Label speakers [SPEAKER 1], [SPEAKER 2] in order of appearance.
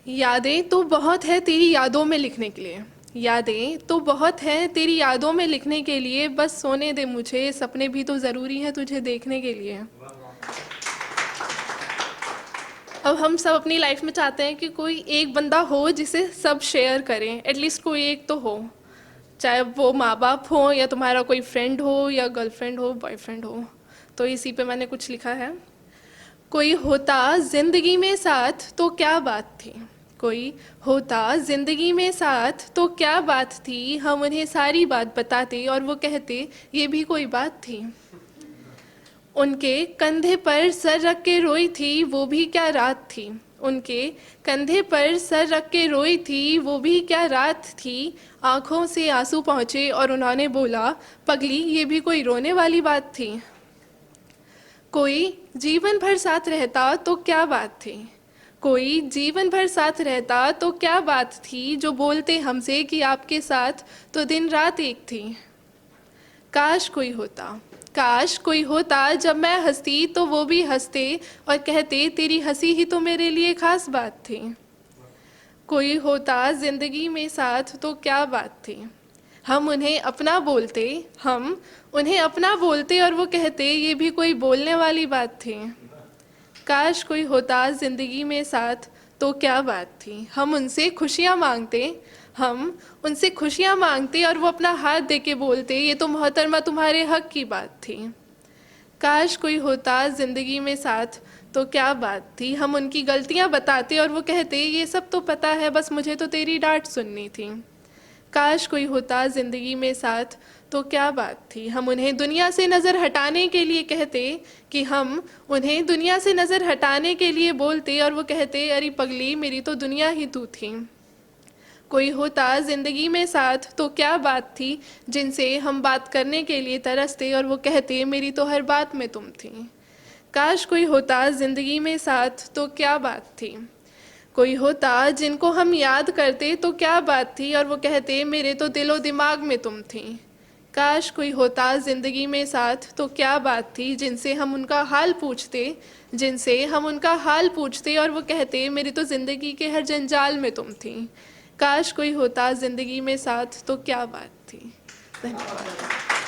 [SPEAKER 1] यादें तो बहुत है तेरी यादों में लिखने के लिए। यादें तो बहुत है तेरी यादों में लिखने के लिए, बस सोने दे मुझे, सपने भी तो ज़रूरी हैं तुझे देखने के लिए। अब हम सब अपनी लाइफ में चाहते हैं कि कोई एक बंदा हो जिसे सब शेयर करें, एटलीस्ट कोई एक तो हो, चाहे वो माँ बाप हो या तुम्हारा कोई फ्रेंड हो या गर्लफ्रेंड हो, बॉयफ्रेंड हो। तो इसी पे मैंने कुछ लिखा है। कोई होता जिंदगी में साथ तो क्या बात थी। कोई होता जिंदगी में साथ तो क्या बात थी, हम उन्हें सारी बात बताते और वो कहते ये भी कोई बात थी। उनके कंधे पर सर रख के रोई थी वो भी क्या रात थी। उनके कंधे पर सर रख के रोई थी वो भी क्या रात थी। आंखों से आंसू पहुँचे और उन्होंने बोला पगली ये भी कोई रोने वाली बात थी। कोई जीवन भर साथ रहता तो क्या बात थी। कोई जीवन भर साथ रहता तो क्या बात थी, जो बोलते हमसे कि आपके साथ तो दिन रात एक थी। काश कोई होता, काश कोई होता जब मैं हंसती तो वो भी हंसते और कहते तेरी हंसी ही तो मेरे लिए खास बात थी। कोई होता जिंदगी में साथ तो क्या बात थी। हम उन्हें अपना बोलते, हम उन्हें अपना बोलते और वो कहते ये भी कोई बोलने वाली बात थी। काश कोई होता जिंदगी में साथ तो क्या बात थी। हम उनसे खुशियाँ मांगते, हम उनसे खुशियाँ मांगते और वो अपना हाथ दे के बोलते ये तो मोहतरमा तुम्हारे हक की बात थी। काश कोई होता जिंदगी में साथ तो क्या बात थी। हम उनकी गलतियाँ बताते और वो कहते ये सब तो पता है, बस मुझे तो तेरी डांट सुननी थी। काश कोई होता जिंदगी में साथ तो क्या बात थी। हम उन्हें दुनिया से नज़र हटाने के लिए कहते, कि हम उन्हें दुनिया से नज़र हटाने के लिए बोलते और वो कहते अरे पगली मेरी तो दुनिया ही तू थी। कोई होता ज़िंदगी में साथ तो क्या बात थी, जिनसे हम बात करने के लिए तरसते और वो कहते मेरी तो हर बात में तुम थी। काश कोई होता ज़िंदगी में साथ तो क्या बात थी। कोई होता जिनको हम याद करते तो क्या बात थी और वो कहते मेरे तो दिलो दिमाग में तुम थी। काश कोई होता ज़िंदगी में साथ तो क्या बात थी, जिनसे हम उनका हाल पूछते, जिनसे हम उनका हाल पूछते और वो कहते मेरी तो ज़िंदगी के हर जंजाल में तुम थी। काश कोई होता ज़िंदगी में साथ तो क्या बात थी। धन्यवाद।